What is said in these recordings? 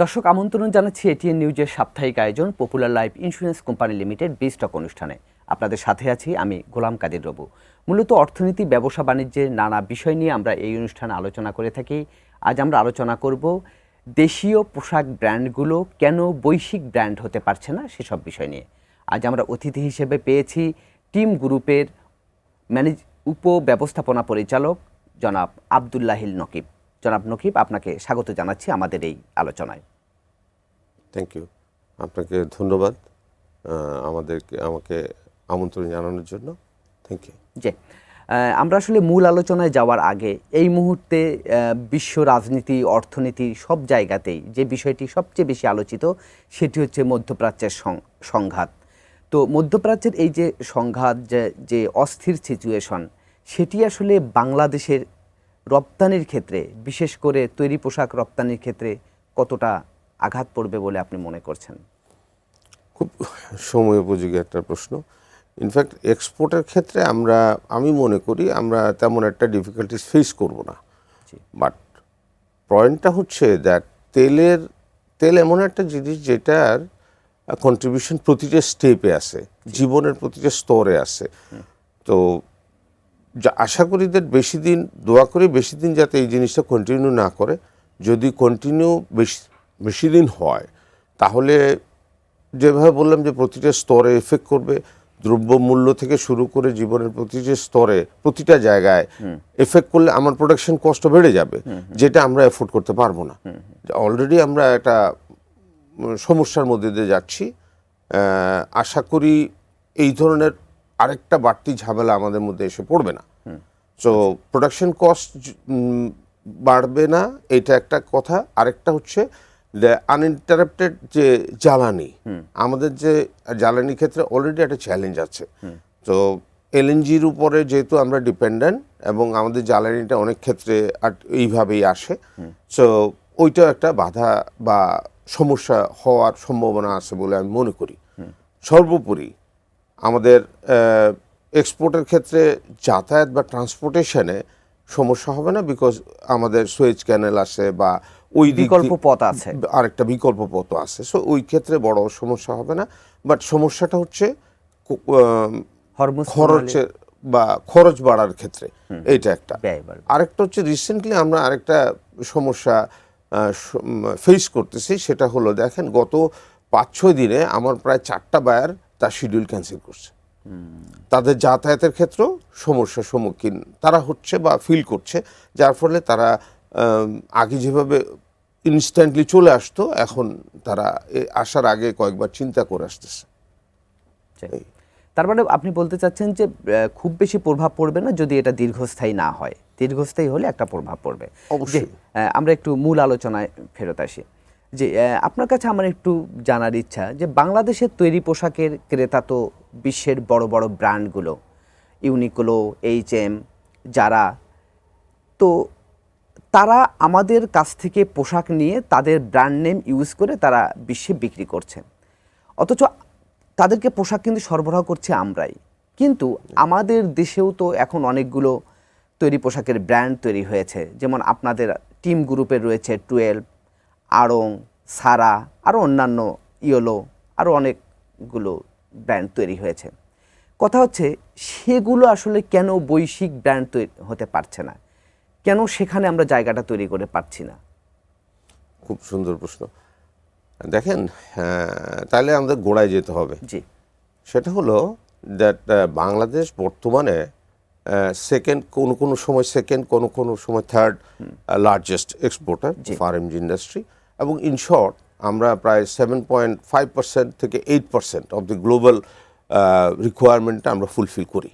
দর্শক আমন্ত্রণ জানাচ্ছি এটিএন নিউজের সাপ্তাহিক আয়োজন Popular Life Insurance Company Limited বিস্টক অনুষ্ঠানে। আপনাদের সাথে আছি আমি গোলাম কাদের রবু। মূলত অর্থনীতি, ব্যবসা বাণিজ্যের নানা বিষয় নিয়ে আমরা এই অনুষ্ঠানে আলোচনা করে থাকি। আজ আমরা আলোচনা করব দেশীয় পোশাক ব্র্যান্ডগুলো কেন বৈশ্বিক ব্র্যান্ড হতে পারছে না সেসব বিষয় নিয়ে। আজ আমরা অতিথি হিসেবে পেয়েছি টিম গ্রুপের উপব্যবস্থাপনা পরিচালক জনাব আব্দুল্লাহিল নকিব। জনাব নকিব, আপনাকে স্বাগত জানাচ্ছি আমাদের এই আলোচনায়। থ্যাংক ইউ, আপনাকে ধন্যবাদ আমাকে আমন্ত্রণ জানানোর জন্য। Thank you. জি, আমরা আসলে মূল আলোচনায় যাওয়ার আগে এই মুহূর্তে বিশ্ব রাজনীতি, অর্থনীতি সব জায়গাতেই যে বিষয়টি সবচেয়ে বেশি আলোচিত সেটি হচ্ছে মধ্যপ্রাচ্যের সংঘাত। তো মধ্যপ্রাচ্যের এই যে সংঘাত, যে অস্থির সিচুয়েশন, সেটি আসলে বাংলাদেশের রপ্তানির ক্ষেত্রে, বিশেষ করে তৈরি পোশাক রপ্তানির ক্ষেত্রে কতটা আঘাত পড়বে বলে আপনি মনে করছেন? খুব সময় উপযোগী একটা প্রশ্ন। ইনফ্যাক্ট এক্সপোর্টের ক্ষেত্রে আমি মনে করি আমরা তেমন একটা ডিফিকাল্টিস ফেস করব না। বাট পয়েন্টটা হচ্ছে দ্যাট তেল এমন একটা জিনিস যেটার কন্ট্রিবিউশন প্রতিটা স্টেপে আছে, জীবনের প্রতিটা স্তরে আছে। তো আশা করি যে দোয়া করি বেশি দিন যাতে এই জিনিসটা কন্টিনিউ না করে। যদি কন্টিনিউ বেশি দিন হয় তাহলে যেভাবে বললাম যে প্রতিটা স্তরে এফেক্ট করবে, দ্রব্যমূল্য থেকে শুরু করে জীবনের প্রতিটা স্তরে প্রতিটা জায়গায় এফেক্ট করলে আমার প্রোডাকশন কষ্ট বেড়ে যাবে, যেটা আমরা এফোর্ড করতে পারবো না। অলরেডি আমরা একটা সমস্যার মধ্যে দিয়ে যাচ্ছি। আশা করি এই ধরনের আরেকটা বাড়তি ঝামেলা আমাদের মধ্যে এসে পড়বে না। সো প্রোডাকশন কস্ট বাড়বে না, এটা একটা কথা। আরেকটা হচ্ছে আনইন্টারাপ্টেড যে জ্বালানি, আমাদের যে জ্বালানি ক্ষেত্রে অলরেডি একটা চ্যালেঞ্জ আছে। তো এলএনজির উপরে যেহেতু আমরা ডিপেন্ডেন্ট এবং আমাদের জ্বালানিটা অনেক ক্ষেত্রে এইভাবেই আসে, সো ওইটাও একটা বাধা বা সমস্যা হওয়ার সম্ভাবনা আছে বলে আমি মনে করি। সর্বোপরি আমাদের এক্সপোর্টের ক্ষেত্রে যাতায়াত বা ট্রান্সপোর্টেশনে সমস্যা হবে না, বিকজ আমাদের সুয়েজ ক্যানেল আছে বা ওই বিকল্প পথ আছে, আরেকটা বিকল্প পথ আছে। সো ওই ক্ষেত্রে বড় সমস্যা হবে না। বাট সমস্যাটা হচ্ছে খরচের বা খরচ বাড়ার ক্ষেত্রে, এইটা একটা। আরেকটা হচ্ছে রিসেন্টলি আমরা আরেকটা সমস্যা ফেস করতেছি, সেটা হলো দেখেন গত 5-6 দিনে আমার প্রায় 4টা বায়ার তার শিডিউল ক্যান্সেল করছে। তাদের যাতায়াতের ক্ষেত্রেও সমস্যার সম্মুখীন তারা হচ্ছে বা ফিল করছে, যার ফলে তারা আগে যেভাবে ইনস্ট্যান্টলি চলে আসতো, এখন তারা আসার আগে কয়েকবার চিন্তা করে আসতেছে। তার মানে আপনি বলতে চাচ্ছেন যে খুব বেশি প্রভাব পড়বে না যদি এটা দীর্ঘস্থায়ী না হয়। দীর্ঘস্থায়ী হলে একটা প্রভাব পড়বে। অবশ্যই। আমরা একটু মূল আলোচনায় ফেরত আসি। যে আপনার কাছে আমার একটু জানার ইচ্ছা যে বাংলাদেশের তৈরি পোশাকের ক্রেতা তো বিশ্বের বড় বড় ব্র্যান্ডগুলো, ইউনিক্লো, এইচএম, যারা, তো তারা আমাদের কাছ থেকে পোশাক নিয়ে তাদের ব্র্যান্ড নেম ইউজ করে তারা বিশ্বে বিক্রি করছে, অথচ তাদেরকে পোশাক কিন্তু সরবরাহ করছে আমরাই। কিন্তু আমাদের দেশেও তো এখন অনেকগুলো তৈরি পোশাকের ব্র্যান্ড তৈরি হয়েছে, যেমন আপনাদের টিম গ্রুপের রয়েছে 12, আড়ং, সারা, আরও অন্যান্য, ইয়েলো, আরও অনেকগুলো ব্র্যান্ড তৈরি হয়েছে। কথা হচ্ছে সেগুলো আসলে কেন বৈশ্বিক ব্র্যান্ড তৈরি হতে পারছে না, কেন সেখানে আমরা জায়গাটা তৈরি করে পারছি না? খুব সুন্দর প্রশ্ন। দেখেন, তাহলে আমাদের গোড়ায় যেতে হবে। জি, সেটা হলো দ্যাট বাংলাদেশ বর্তমানে সেকেন্ড, কোনো সময় সেকেন্ড, কোনো সময় থার্ড লার্জেস্ট এক্সপোর্টার ফার্মজ ইন্ডাস্ট্রি, এবং ইন শর্ট আমরা প্রায় 7.5% থেকে 8% অফ দি গ্লোবাল রিকোয়ারমেন্টটা আমরা ফুলফিল করি।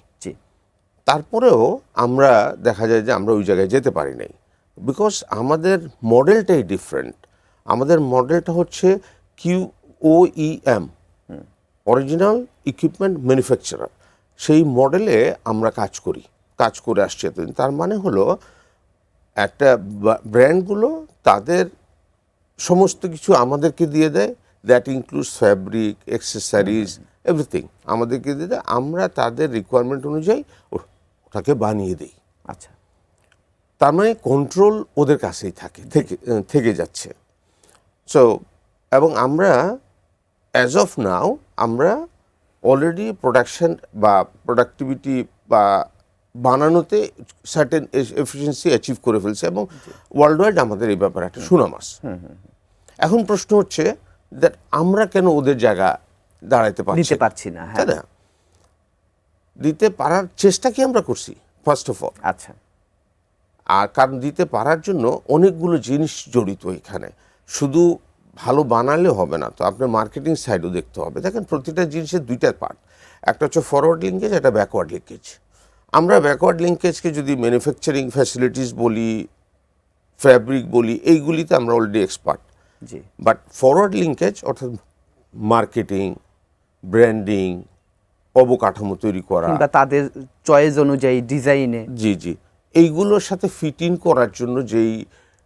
তারপরেও আমরা দেখা যায় যে আমরা ওই জায়গায় যেতে পারি নাই, বিকজ আমাদের মডেলটাই ডিফারেন্ট। আমাদের মডেলটা হচ্ছে QOEM, অরিজিনাল ইকুইপমেন্ট ম্যানুফ্যাকচারার। সেই মডেলে আমরা কাজ করে আসছি এতদিন। তার মানে হলো একটা ব্র্যান্ডগুলো তাদের সমস্ত কিছু আমাদেরকে দিয়ে দেয়, that includes fabric, accessories, everything আমাদেরকে দিয়ে দেয়। আমরা তাদের রিকোয়ারমেন্ট অনুযায়ী ওটাকে বানিয়ে দিই। আচ্ছা, তার মানে কন্ট্রোল ওদের কাছেই থেকে যাচ্ছে। সো এবং আমরা অ্যাজ অফ নাও আমরা অলরেডি প্রোডাকশন বা প্রোডাক্টিভিটি বা বানানোতে সার্টেন এফিসিয়েন্সি অ্যাচিভ করে ফেলছে এবং ওয়ার্ল্ড ওয়াইড আমাদের এই ব্যাপারে একটা সুনাম আছে। এখন প্রশ্ন হচ্ছে দ্যাট আমরা কেন ওদের জায়গা দাঁড়াইতে নিতে পারছি না, তাই না? দিতে পারার চেষ্টা কি আমরা করছি ফার্স্ট অফ অল। আচ্ছা, আর কারণ দিতে পারার জন্য অনেকগুলো জিনিস জড়িত এখানে, শুধু ভালো বানালে হবে না, তো আপনার মার্কেটিং সাইডও দেখতে হবে। দেখেন প্রতিটা জিনিসের দুইটা পার্ট, একটা হচ্ছে ফরওয়ার্ড লিঙ্কেজ, একটা ব্যাকওয়ার্ড লিঙ্কেজ। আমরা ব্যাকওয়ার্ড লিঙ্কেজকে যদি ম্যানুফ্যাকচারিং ফ্যাসিলিটিস বলি, ফ্যাব্রিক বলি, এইগুলিতে আমরা already expert. G, but forward linkage অর্থাৎ মার্কেটিং, ব্র্যান্ডিং, অবকাঠামো তৈরি করা, কিংবা তাদের চয়েস অনুযায়ী ডিজাইনে, জি জি, এইগুলোর সাথে ফিট ইন করার জন্য যেই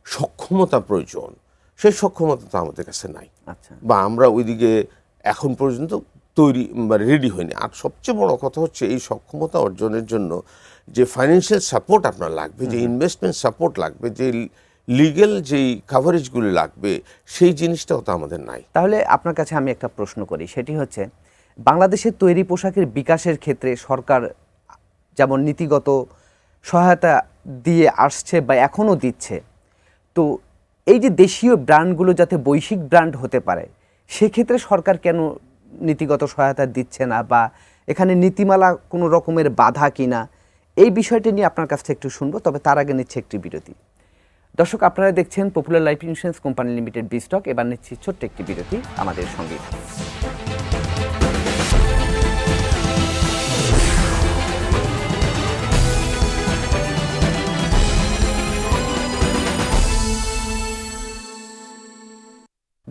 সক্ষমতা প্রয়োজন, সেই সক্ষমতা তো আমাদের কাছে নাই, আচ্ছা, বা আমরা ওইদিকে এখন পর্যন্ত তৈরি রেডি হয়নি। আর সবচেয়ে বড় কথা হচ্ছে এই সক্ষমতা অর্জনের জন্য যে ফাইন্যান্সিয়াল সাপোর্ট আপনার লাগবে, যে ইনভেস্টমেন্ট সাপোর্ট লাগবে, যে লিগ্যাল যেই কাভারেজগুলি লাগবে, সেই জিনিসটাও তো আমাদের নাই। তাহলে আপনার কাছে আমি একটা প্রশ্ন করি, সেটি হচ্ছে বাংলাদেশের তৈরি পোশাকের বিকাশের ক্ষেত্রে সরকার যেমন নীতিগত সহায়তা দিয়ে আসছে বা এখনও দিচ্ছে, তো এই যে দেশীয় ব্র্যান্ডগুলো যাতে বৈশ্বিক ব্র্যান্ড হতে পারে, সেক্ষেত্রে সরকার কেন নীতিগত সহায়তা দিচ্ছে না, বা এখানে নীতিমালা কোনো রকমের বাধা কিনা, এই বিষয়টি নিয়ে আপনার কাছ থেকে একটু শুনবো। তবে তার আগে নিচ্ছে একটি বিরতি। দর্শক, আপনারা দেখছেন Popular Life Insurance Company Limited বিস্টক। এবার নিচ্ছি ছোট্ট একটি বিরতি, আমাদের সঙ্গে।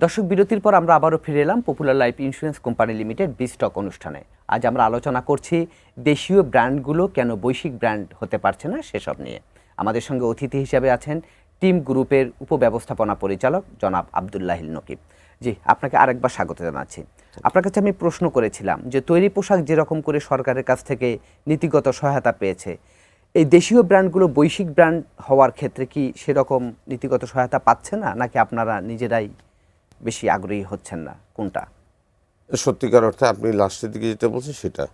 দর্শক, বিরতির পর আমরা আবারও ফিরে এলাম Popular Life Insurance Company Limited বিস্টক অনুষ্ঠানে। আজ আমরা আলোচনা করছি দেশীয় ব্র্যান্ডগুলো কেন বৈশ্বিক ব্র্যান্ড হতে পারছে না সেসব নিয়ে। আমাদের সঙ্গে অতিথি হিসেবে আছেন টিম গ্রুপের উপব্যবস্থাপনা পরিচালক জনাব আব্দুল্লাহিল নকিব। জি, আপনাকে আরেকবার স্বাগত জানাচ্ছি। আপনার কাছে আমি প্রশ্ন করেছিলাম যে তৈরি পোশাক যেরকম করে সরকারের কাছ থেকে নীতিগত সহায়তা পেয়েছে, এই দেশীয় ব্র্যান্ডগুলো বৈশ্বিক ব্র্যান্ড হওয়ার ক্ষেত্রে কি সেরকম নীতিগত সহায়তা পাচ্ছে না, নাকি আপনারা নিজেরাই বেশি আগ্রহী হচ্ছেন না, কোনটা? সত্যিকার অর্থে আপনি লাস্টের দিকে যেটা বলছেন সেটা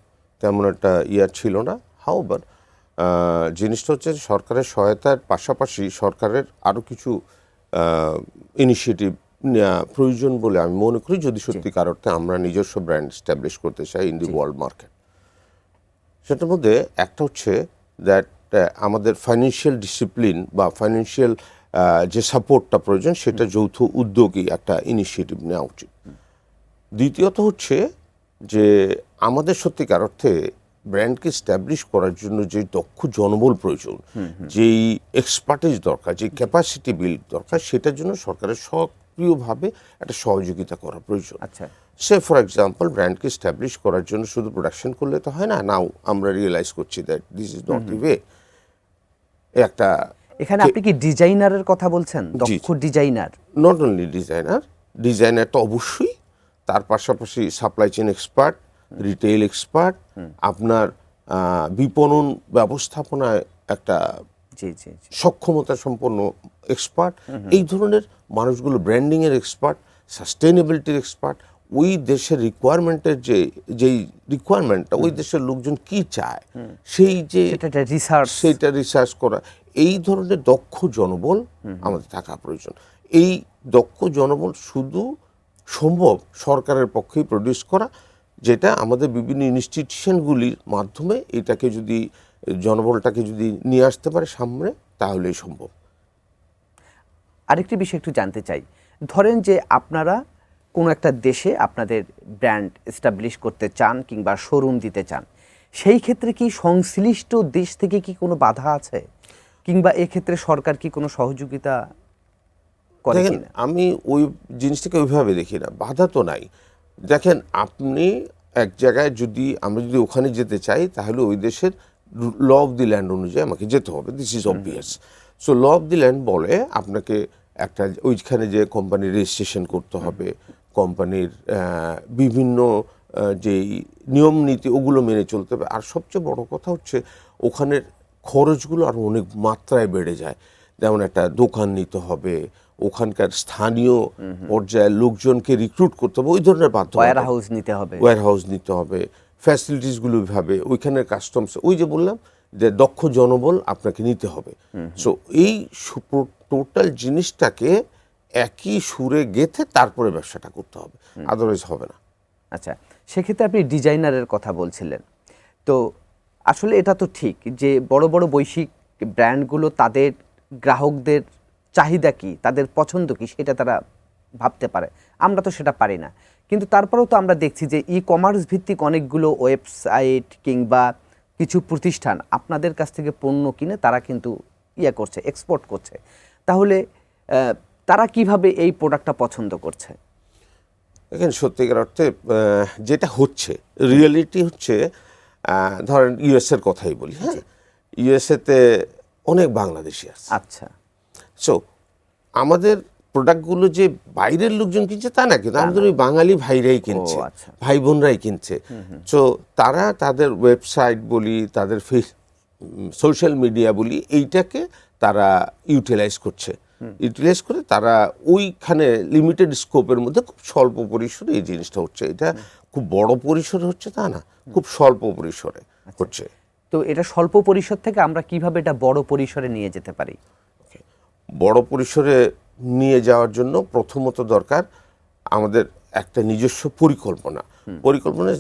তেমন একটা ছিল না। হাউবার জিনিসটা হচ্ছে সরকারের সহায়তার পাশাপাশি সরকারের আরও কিছু ইনিশিয়েটিভ নেওয়া প্রয়োজন বলে আমি মনে করি, যদি সত্যিকার অর্থে আমরা নিজস্ব ব্র্যান্ড স্ট্যাবলিশ করতে চাই ইন দি ওয়ার্ল্ড মার্কেট। সেটার মধ্যে একটা হচ্ছে দ্যাট আমাদের ফাইন্যান্সিয়াল ডিসিপ্লিন বা ফাইন্যান্সিয়াল যে সাপোর্টটা প্রয়োজন, সেটা যৌথ উদ্যোগী একটা ইনিশিয়েটিভ নেওয়া উচিত। দ্বিতীয়ত হচ্ছে যে আমাদের সত্যিকার অর্থে ব্র্যান্ডকে স্ট্যাবলিশ করার জন্য যে দক্ষ জনবল প্রয়োজন, যেই এক্সপার্টিস দরকার, যে ক্যাপাসিটি বিল্ড দরকার, সেটার জন্য সরকারের সক্রিয়ভাবে একটা সহযোগিতা করা প্রয়োজন। আচ্ছা, সে ফর এক্সাম্পল ব্র্যান্ডকে স্ট্যাবলিশ করার জন্য শুধু প্রোডাকশন করলে তো হয় না। নাও আমরা রিয়েলাইজ করছি that this is not the way. একটা এখানে আপনি কি ডিজাইনারের কথা বলছেন? দক্ষ ডিজাইনার, নট অনলি ডিজাইনার তো অবশ্যই, তার পাশাপাশি supply chain expert, retail expert, আপনার বিপণন ব্যবস্থাপনায় একটা জি জি জি, সক্ষমতা সম্পন্ন এক্সপার্ট, এই ধরনের মানুষগুলো ব্র্যান্ডিংয়ের এক্সপার্ট, সাস্টেনেবিলিটির এক্সপার্ট, ওই দেশের রিকোয়ারমেন্টের যেই রিকোয়ারমেন্টটা, ওই দেশের লোকজন কি চায়, সেই যে সেইটা রিসার্চ করা, এই ধরনের দক্ষ জনবল আমাদের থাকা প্রয়োজন। এই দক্ষ জনবল শুধু সম্ভব সরকারের পক্ষেই প্রডিউস করা, যেটা আমাদের বিভিন্ন ইনস্টিটিউশনগুলির মাধ্যমে এটাকে যদি জনবলটাকে যদি নিয়ে আসতে পারে সামনে, তাহলেই সম্ভব। আরেকটি বিষয় একটু জানতে চাই, ধরেন যে আপনারা কোনো একটা দেশে আপনাদের ব্র্যান্ড এস্টাবলিশ করতে চান কিংবা শোরুম দিতে চান, সেই ক্ষেত্রে কি সংশ্লিষ্ট দেশ থেকে কি কোনো বাধা আছে, কিংবা এক্ষেত্রে সরকার কি কোনো সহযোগিতা করে দেখেন, কিনা? আমি ওই জিনিসটাকে ওইভাবে দেখি না, বাধা তো নাই। দেখেন, আপনি এক জায়গায় যদি আমরা যদি ওখানে যেতে চাই, তাহলে ওই দেশের ল অফ দি ল্যান্ড অনুযায়ী আমাকে যেতে হবে, this is obvious. So law of the land বলে আপনাকে একটা ওইখানে যে কোম্পানির রেজিস্ট্রেশন করতে হবে, কোম্পানির বিভিন্ন যেই নিয়ম নীতি ওগুলো মেনে চলতে হবে। আর সবচেয়ে বড় কথা হচ্ছে ওখানের খরচগুলো আরও অনেক মাত্রায় বেড়ে যায়। যেমন একটা দোকান নিতে হবে, ওখানকার স্থানীয় পর্যায়ের লোকজনকে রিক্রুট করতে হবে, ওই ধরনের বাধ্যবাধকতা। ওয়্যার হাউস নিতে হবে। ওয়্যার হাউস নিতে হবে, ফ্যাসিলিটিসগুলো ভাবে, ওইখানের কাস্টমস, ওই যে বললাম যে দক্ষ জনবল আপনাকে নিতে হবে। সো এই টোটাল জিনিসটাকে একই সুরে গেঁথে তারপরে ব্যবসাটা করতে হবে, আদারওয়াইজ হবে না। আচ্ছা, সেক্ষেত্রে আপনি ডিজাইনারের কথা বলছিলেন, তো আসলে এটা তো ঠিক যে বড় বড় বৈশ্বিক ব্র্যান্ডগুলো তাদের গ্রাহকদের চাহিদা কি, তাদের পছন্দ কি, সেটা তারা ভাবতে পারে। আমরা তো সেটা পারি না, কিন্তু তারপরেও তো আমরা দেখছি যে ই কমার্স ভিত্তিক অনেকগুলো ওয়েবসাইট কিংবা কিছু প্রতিষ্ঠান আপনাদের কাছ থেকে পণ্য কিনে তারা কিন্তু করছে, এক্সপোর্ট করছে। তাহলে তারা কিভাবে এই প্রোডাক্টটা পছন্দ করছে? দেখেন, সত্যিকার অর্থে যেটা হচ্ছে, রিয়েলিটি হচ্ছে, ধরেন ইউএসএর কথাই বলি, হ্যাঁ, ইউএসএতে অনেক বাংলাদেশি আছে। আচ্ছা, সো আমাদের প্রোডাক্টগুলো যে বাইরের লোকজন কিনছে তা না, কিন্তু আমাদের ওই বাঙালি ভাইরাই কিনছে, আচ্ছা। ভাই বোনরাই কিনছে। সো তারা তাদের ওয়েবসাইট বলি, তাদের সোশ্যাল মিডিয়া বলি, এইটাকে তারা ইউটিলাইজ করছে। ইউটিলাইজ করে তারা ওইখানে লিমিটেড স্কোপের মধ্যে খুব স্বল্প পরিসরে এই জিনিসটা হচ্ছে। এটা খুব বড় পরিসরে হচ্ছে তা না, খুব স্বল্প পরিসরে হচ্ছে। তো এটা স্বল্প পরিসর থেকে আমরা কিভাবে এটা বড় পরিসরে নিয়ে যেতে পারি? বড় পরিসরে নিয়ে যাওয়ার জন্য প্রথমত দরকার আমাদের একটা নিজস্ব পরিকল্পনা।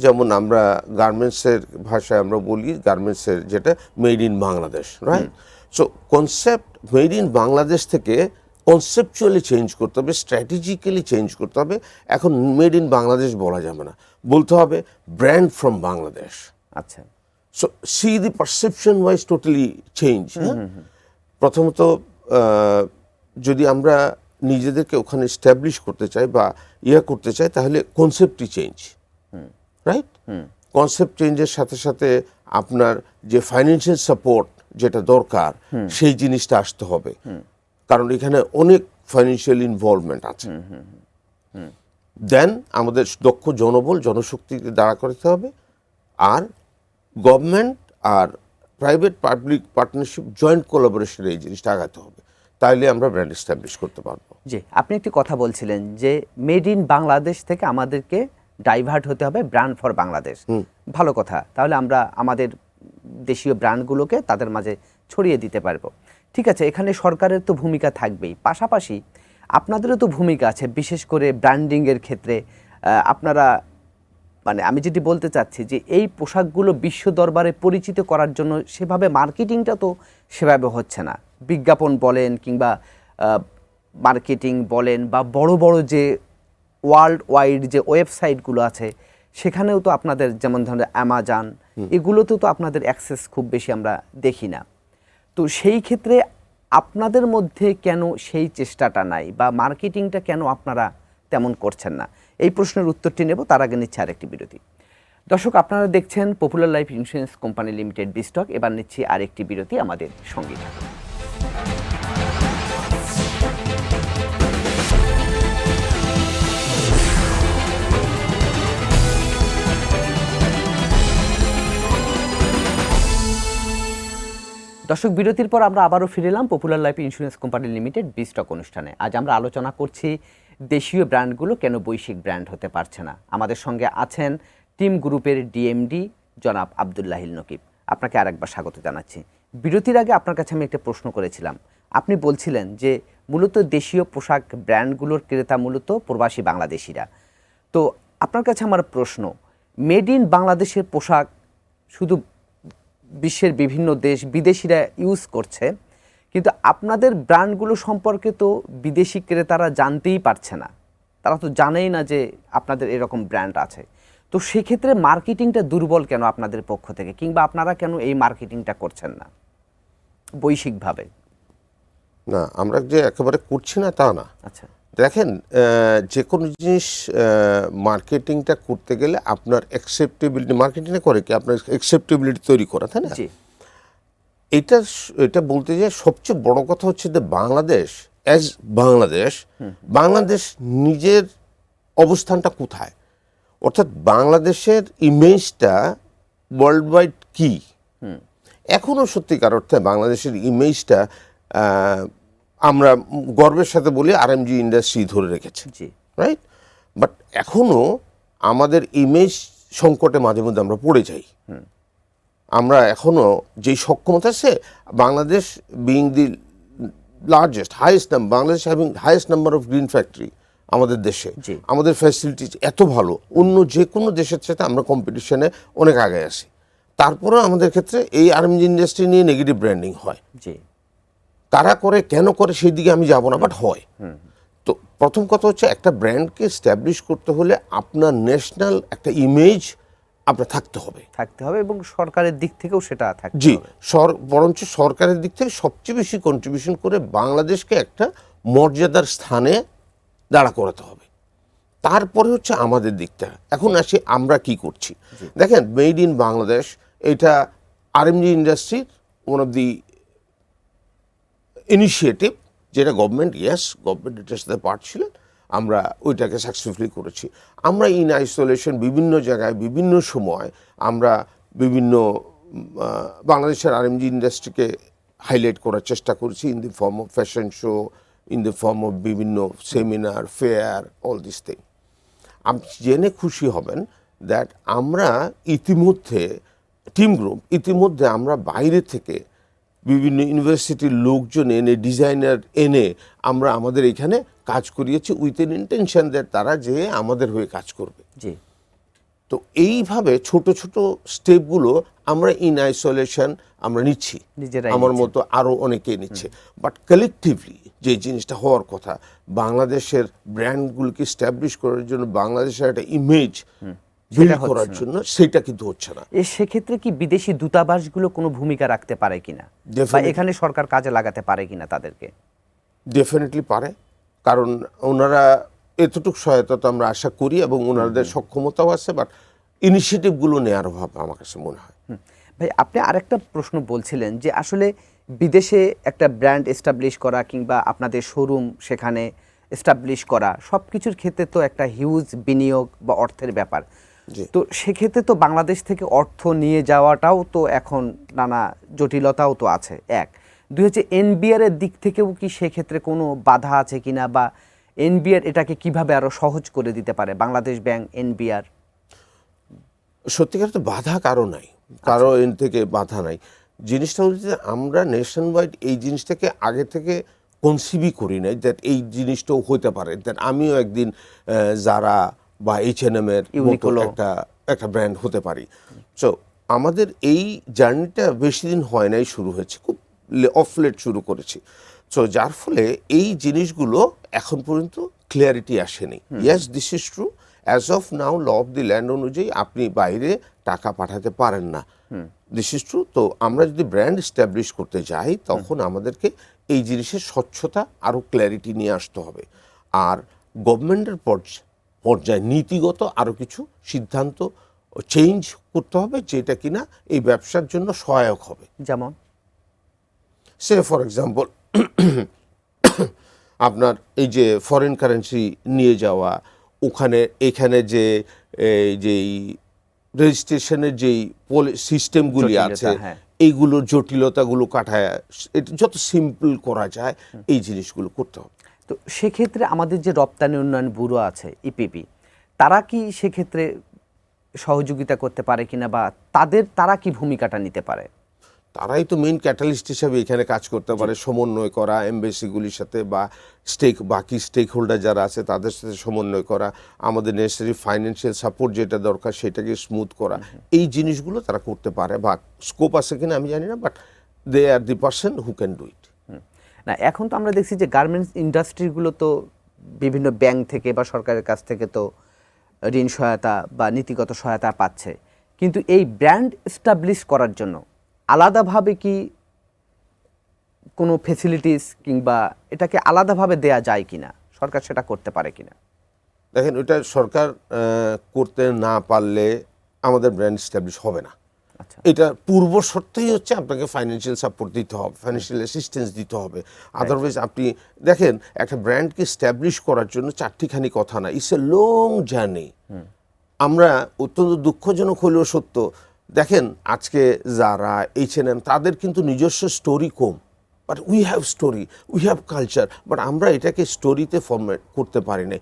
যেমন আমরা গার্মেন্টসের ভাষায় আমরা বলি, গার্মেন্টসের যেটা made in Bangladesh, right? So concept made in Bangladesh থেকে কনসেপচুয়ালি চেঞ্জ করতে হবে, স্ট্র্যাটেজিক্যালি চেঞ্জ করতে হবে। এখন মেড ইন বাংলাদেশ বলা যাবে না, বলতে হবে ব্র্যান্ড ফ্রম বাংলাদেশ। আচ্ছা, সো সি দি পারসেপশন ওয়াইজ টোটালি চেঞ্জ। প্রথমত যদি আমরা নিজেদেরকে ওখানে এস্টাবলিশ করতে চাই বা করতে চাই, তাহলে কনসেপ্টই চেঞ্জ, রাইট? কনসেপ্ট চেঞ্জের সাথে সাথে আপনার যে ফাইন্যান্সিয়াল সাপোর্ট যেটা দরকার, সেই জিনিসটা আসতে হবে, কারণ এখানে অনেক ফাইন্যান্সিয়াল ইনভলভমেন্ট আছে। দেন আমাদের দক্ষ জনবল, জনশক্তিকে দাঁড়া করতে হবে, আর গভর্নমেন্ট আর প্রাইভেট পাবলিক পার্টনারশিপ, জয়েন্ট কোলাবোরেশনে এই জিনিসটা আগাতে হবে, তাইলে আমরা ব্র্যান্ড এস্টাবলিশ করতে পারবো। জি, আপনি একটি কথা বলছিলেন যে মেড ইন বাংলাদেশ থেকে আমাদেরকে ডাইভার্ট হতে হবে ব্র্যান্ড ফর বাংলাদেশ। ভালো কথা, তাহলে আমরা আমাদের দেশীয় ব্র্যান্ডগুলোকে তাদের মাঝে ছড়িয়ে দিতে পারবো। ঠিক আছে, এখানে সরকারের তো ভূমিকা থাকবেই, পাশাপাশি আপনাদেরও তো ভূমিকা আছে, বিশেষ করে ব্র্যান্ডিংয়ের ক্ষেত্রে। আপনারা, মানে আমি যেটি বলতে চাচ্ছি যে এই পোশাকগুলো বিশ্ব দরবারে পরিচিত করার জন্য সেভাবে মার্কেটিংটা তো সেভাবে হচ্ছে না। বিজ্ঞাপন বলেন কিংবা মার্কেটিং বলেন, বা বড় বড় যে ওয়ার্ল্ড ওয়াইড যে ওয়েবসাইটগুলো আছে সেখানেও তো আপনাদের, যেমন ধরেন অ্যামাজন, এগুলোতেও তো আপনাদের অ্যাক্সেস খুব বেশি আমরা দেখি না। তো সেই ক্ষেত্রে আপনাদের মধ্যে কেন সেই চেষ্টাটা নাই, বা মার্কেটিংটা কেন আপনারা তেমন করছেন না? এই প্রশ্নের উত্তরটি নেব, তার আগে নিচ্ছি আরেকটি বিরতি। দর্শক, আপনারা দেখছেন Popular Life Insurance Company Limited বিস্টক। এবার নিচ্ছি আরেকটি বিরতি, আমাদের সঙ্গে থাকুন। দর্শক, বিরতির পর আমরা আবারও ফিরে এলাম Popular Life Insurance Company Limited বিস্টক অনুষ্ঠানে। আজ আমরা আলোচনা করছি দেশীয় ব্র্যান্ডগুলো কেন বৈশ্বিক ব্র্যান্ড হতে পারছে না। আমাদের সঙ্গে আছেন টিম গ্রুপের ডিএমডি জনাব আব্দুল্লাহিল নকিব। আপনাকে আরেকবার স্বাগত জানাচ্ছি। বিরতির আগে আপনার কাছে আমি একটা প্রশ্ন করেছিলাম, আপনি বলছিলেন যে মূলত দেশীয় পোশাক ব্র্যান্ডগুলোর ক্রেতা মূলত প্রবাসী বাংলাদেশিরা। তো আপনার কাছে আমার প্রশ্ন, মেড ইন বাংলাদেশের পোশাক শুধু বিশ্বের বিভিন্ন দেশ বিদেশিরা ইউজ করছে, কিন্তু আপনাদের ব্র্যান্ডগুলো সম্পর্কে তো বিদেশি ক্রেতারা জানতেই পারছে না, তারা তো জানেই না যে আপনাদের এরকম ব্র্যান্ড আছে। তো সেক্ষেত্রে মার্কেটিংটা দুর্বল কেন আপনাদের পক্ষ থেকে, কিংবা আপনারা কেন এই মার্কেটিংটা করছেন না বৈশ্বিকভাবে? না, আমরা যে একেবারে করছি না তা না। আচ্ছা, দেখেন, যে কোনো জিনিস মার্কেটিংটা করতে গেলে আপনার অ্যাকসেপ্টেবিলিটি, মার্কেটিংয়ে করে কি আপনার অ্যাকসেপ্টেবিলিটি তৈরি করা, তাই না? এটা বলতে যে সবচেয়ে বড় কথা হচ্ছে যে বাংলাদেশ অ্যাজ বাংলাদেশ নিজের অবস্থানটা কোথায়, অর্থাৎ বাংলাদেশের ইমেজটা ওয়ার্ল্ড ওয়াইড কি। এখনও সত্যিকার অর্থে বাংলাদেশের ইমেজটা আমরা গর্বের সাথে বলি আরএমজি ইন্ডাস্ট্রি ধরে রেখেছে, জি রাইট? বাট এখনো আমাদের ইমেজ সংকটে মাঝে মধ্যে আমরা পড়ে যাই। আমরা এখনো যেই সক্ষমতা আছে, Bangladesh being the largest highest number, Bangladesh having highest number of green factory আমাদের দেশে, জি। আমাদের ফ্যাসিলিটিস এত ভালো, অন্য যে কোনো দেশের সাথে আমরা কম্পিটিশনে অনেক আগে আছি। তারপরেও আমাদের ক্ষেত্রে এই আরএমজি ইন্ডাস্ট্রি নিয়ে নেগেটিভ ব্র্যান্ডিং হয়। জি কারা করে, কেন করে, সেই দিকে আমি যাব না, বাট হয়। তো প্রথম কথা হচ্ছে, একটা ব্র্যান্ডকে স্ট্যাবলিশ করতে হলে আপনার ন্যাশনাল একটা ইমেজ আপনার থাকতে হবে। এবং সরকারের দিক থেকেও সেটা থাকতে জি, হবে। বরঞ্চ সরকারের দিক থেকে সবচেয়ে বেশি কন্ট্রিবিউশন করে বাংলাদেশকে একটা মর্যাদার স্থানে দাঁড়া করাতে হবে। তারপরে হচ্ছে আমাদের দিকটা। এখন আসি আমরা কি করছি। দেখেন, মেড ইন বাংলাদেশ, এটা আরএমজি ইন্ডাস্ট্রির ওয়ান অফ দি ইনিশিয়েটিভ, যেটা গভর্নমেন্ট এটার সাথে পার্ট ছিলেন। আমরা ওইটাকে সাকসেসফুলি করেছি। আমরা ইন আইসোলেশন বিভিন্ন জায়গায় বিভিন্ন সময় আমরা বিভিন্ন বাংলাদেশের আরএমজি ইন্ডাস্ট্রিকে হাইলাইট করার চেষ্টা করেছি, in the form of fashion show, in the form of বিভিন্ন seminar, fair, all this thing. আপনি জেনে খুশি হবেন দ্যাট আমরা ইতিমধ্যে টিম গ্রুপ ইতিমধ্যে আমরা বাইরে থেকে বিভিন্ন ইউনিভার্সিটির লোকজন এনে, ডিজাইনার এনে আমরা আমাদের এখানে কাজ করিয়েছি উইথ এন ইন্টেনশন দ্যাট তারা যে আমাদের হয়ে কাজ করবে। জি তো এইভাবে ছোট ছোট স্টেপগুলো আমরা ইন আইসোলেশন আমরা নিচ্ছি, নিজেরাই আমার নিচ্ছেন। মতো আরও অনেকেই নিচ্ছে। বাট কালেকটিভলি যে জিনিসটা হওয়ার কথা, বাংলাদেশের ব্র্যান্ডগুলোকে স্ট্যাবলিশ করার জন্য, বাংলাদেশের একটা ইমেজ বিল্ড সেটা হচ্ছে করার না। জন্য, সেটা কিন্তু হচ্ছে না। সেক্ষেত্রে কি বিদেশি দূতাবাসগুলো কোনো ভূমিকা রাখতে পারে কিনা, বা Definitely. এখানে সরকার কাজে লাগাতে পারে কিনা তাদেরকে? ডেফিনেটলি পারে, কারণ ওনারা এতটুকু সহায়তা তো আমরা আশা করি এবং ওনাদের সক্ষমতাও আছে, বাট ইনিশিয়েটিভগুলো নেওয়ার অভাব আমার কাছে মনে হয়। ভাই, আপনি আরেকটা প্রশ্ন বলছিলেন যে আসলে বিদেশে একটা ব্র্যান্ড এস্টাবলিশ করা কিংবা আপনাদের শোরুম সেখানে এস্টাবলিশ করা সব কিছুর ক্ষেত্রে তো একটা হিউজ বিনিয়োগ বা অর্থের ব্যাপার। জি। তো সেক্ষেত্রে তো বাংলাদেশ থেকে অর্থ নিয়ে যাওয়াটাও তো এখন নানা জটিলতাও তো আছে। দুই হচ্ছে এনবিআর এর দিক থেকেও কি সেক্ষেত্রে কোনো বাধা আছে কিনা, বা এনবিআর এটাকে কিভাবে আরো সহজ করে দিতে পারে, বাংলাদেশ ব্যাংক, এনবিআর? সত্যিকার তো বাধা কারো নাই, কারো এন থেকে বাধা নাই। জিনিসটা হচ্ছে যে আমরা নেশন ওয়াইড এই জিনিসটাকে আগে থেকে কনসিভই করি নাই দ্যাট এই জিনিসটাও হতে পারে, দ্যাট আমিও একদিন যারা বা H&M এর মতো ইউনিকলো। একটা ব্র্যান্ড হতে পারি। সো আমাদের এই জার্নিটা বেশি দিন হয় নাই, শুরু হয়েছে খুব অফ লেট শুরু করেছি। সো যার ফলে এই জিনিসগুলো এখন পর্যন্ত ক্লিয়ারিটি আসেনি। Yes, this is true, as of now law of the land অনুযায়ী আপনি বাইরে টাকা পাঠাতে পারেন না, দিস ইজ ট্রু। তো আমরা যদি ব্র্যান্ড এস্টাবলিশ করতে যাই, তখন আমাদেরকে এই জিনিসের স্বচ্ছতা আরও ক্ল্যারিটি নিয়ে আসতে হবে। আর গভর্নমেন্টের পর্যায়ে নীতিগত আরও কিছু সিদ্ধান্ত চেঞ্জ করতে হবে, যেটা কিনা এই ব্যবসার জন্য সহায়ক হবে। যেমন সে ফর এক্সাম্পল, আপনার এই যে ফরেন কারেন্সি নিয়ে যাওয়া, এখানে যে যেই রেজিস্ট্রেশনের যেই সিস্টেমগুলি জটিলতা, আছে, হ্যাঁ। এইগুলোর জটিলতাগুলো কাটায় এটা যত সিম্পল করা যায়, এই জিনিসগুলো করতে হবে। তো সেক্ষেত্রে আমাদের যে রপ্তানি উন্নয়ন ব্যুরো আছে, ইপিবি, তারা কি সেক্ষেত্রে সহযোগিতা করতে পারে কিনা, বা তারা কি ভূমিকাটা নিতে পারে? তারাই তো মেইন ক্যাটালিস্ট হিসাবে এখানে কাজ করতে পারে, সমন্বয় করা এমবেসিগুলির সাথে, বা বাকি স্টেক হোল্ডার যারা আছে তাদের সাথে সমন্বয় করা, আমাদের নেসেসারি ফাইন্যান্সিয়াল সাপোর্ট যেটা দরকার সেটাকে স্মুথ করা, এই জিনিসগুলো তারা করতে পারে। বা স্কোপ আছে কিনা আমি জানি না, but they are the person who can do it. না, এখন তো আমরা দেখছি যে গার্মেন্টস ইন্ডাস্ট্রিগুলো তো বিভিন্ন ব্যাংক থেকে বা সরকারের কাছ থেকে তো ঋণ সহায়তা বা নীতিগত সহায়তা পাচ্ছে, কিন্তু এই ব্র্যান্ড এস্টাবলিশ করার জন্য আলাদাভাবে কি কোনো ফেসিলিটিস কিংবা এটাকে আলাদাভাবে দেয়া যায় কিনা, সরকার সেটা করতে পারে কিনা? দেখেন, ওইটা সরকার করতে না পারলে আমাদের ব্র্যান্ড এস্টাবলিশ হবে না। আচ্ছা, এটা পূর্ব শর্তই হচ্ছে আপনাকে ফাইন্যান্সিয়াল সাপোর্ট দিতে হবে, ফাইন্যান্সিয়াল অ্যাসিস্ট্যান্স দিতে হবে। আদারওয়াইজ আপনি দেখেন, একটা ব্র্যান্ডকে স্ট্যাবলিশ করার জন্য চারটিখানি কথা না, ইটস এ লং জার্নি। আমরা অত্যন্ত দুঃখজনক হলেও সত্য, দেখেন আজকে যারা H&M, তাদের কিন্তু নিজস্ব story com. But we have story, we have culture, but আমরা এটাকে স্টোরিতে ফরম্যাট করতে পারি নাই,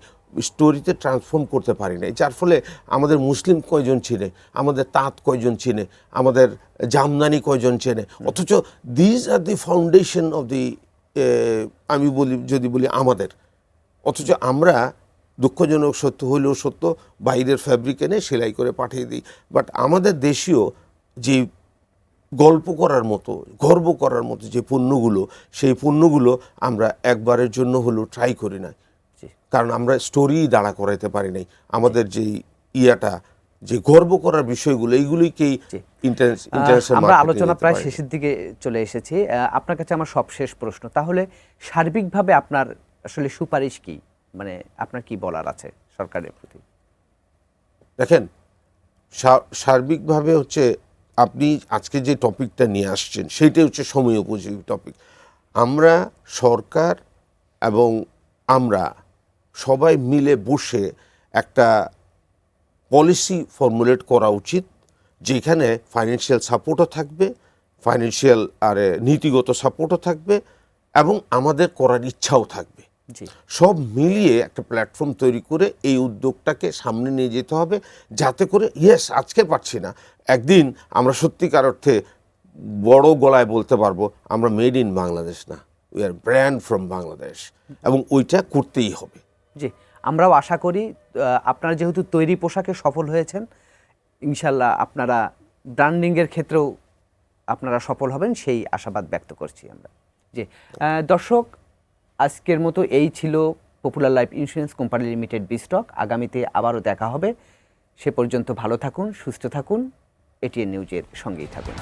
স্টোরিতে ট্রান্সফর্ম করতে পারি নাই, যার ফলে আমাদের মুসলিম কয়জন চিনে, আমাদের তাঁত কয়জন চিনে, আমাদের জামদানি কয়জন চেনে, অথচ these are the foundation of the, আমি বলি যদি বলি আমাদের, অথচ আমরা দুঃখজনক সত্য হলেও সত্য বাইরের ফ্যাব্রিক এনে সেলাই করে পাঠিয়ে দিই। বাট আমাদের দেশীয় যে গল্প করার মতো, গর্ব করার মতো যে পণ্যগুলো, সেই পণ্যগুলো আমরা একবারের জন্য হলেও ট্রাই করি না, কারণ আমরা স্টোরি দাঁড়া করাইতে পারি নাই। আমাদের যে ইয়াটা, যে গর্ব করার বিষয়গুলো, এইগুলিকেই ইন্টারন্যাশনাল আমরা আলোচনা প্রায় শেষের দিকে চলে এসেছি। আপনার কাছে আমার সবশেষ প্রশ্ন, তাহলে সার্বিকভাবে আপনার আসলে সুপারিশ কি, মানে আপনার কি বলার আছে সরকারের প্রতি? দেখেন, সার্বিকভাবে হচ্ছে আপনি আজকে যে টপিকটা নিয়ে আসছেন সেইটাই হচ্ছে সময় উপযোগী টপিক। আমরা সরকার এবং আমরা সবাই মিলে বসে একটা পলিসি ফর্মুলেট করা উচিত, যেখানে ফাইন্যান্সিয়াল সাপোর্টও থাকবে, ফাইন্যান্সিয়াল আর নীতিগত সাপোর্টও থাকবে, এবং আমাদের করার ইচ্ছাও থাকবে। সব মিলিয়ে একটা প্ল্যাটফর্ম তৈরি করে এই উদ্যোগটাকে সামনে নিয়ে যেতে হবে, যাতে করে ইয়েস আজকে পারছি না, একদিন আমরা সত্যিকার অর্থে বড় গলায় বলতে পারবো আমরা মেড ইন বাংলাদেশ না, we are brand from Bangladesh, এবং ওইটা করতেই হবে। জি, আমরাও আশা করি আপনারা যেহেতু তৈরি পোশাকে সফল হয়েছেন, ইনশাল্লাহ আপনারা ব্র্যান্ডিংয়ের ক্ষেত্রেও আপনারা সফল হবেন, সেই আশাবাদ ব্যক্ত করছি আমরা। জি দর্শক, আজকের মতো এই ছিল Popular Life Insurance Company Limited বিস্টক। আগামীতে আবারও দেখা হবে। সে পর্যন্ত ভালো থাকুন, সুস্থ থাকুন, এটিএন নিউজের সঙ্গেই থাকুন।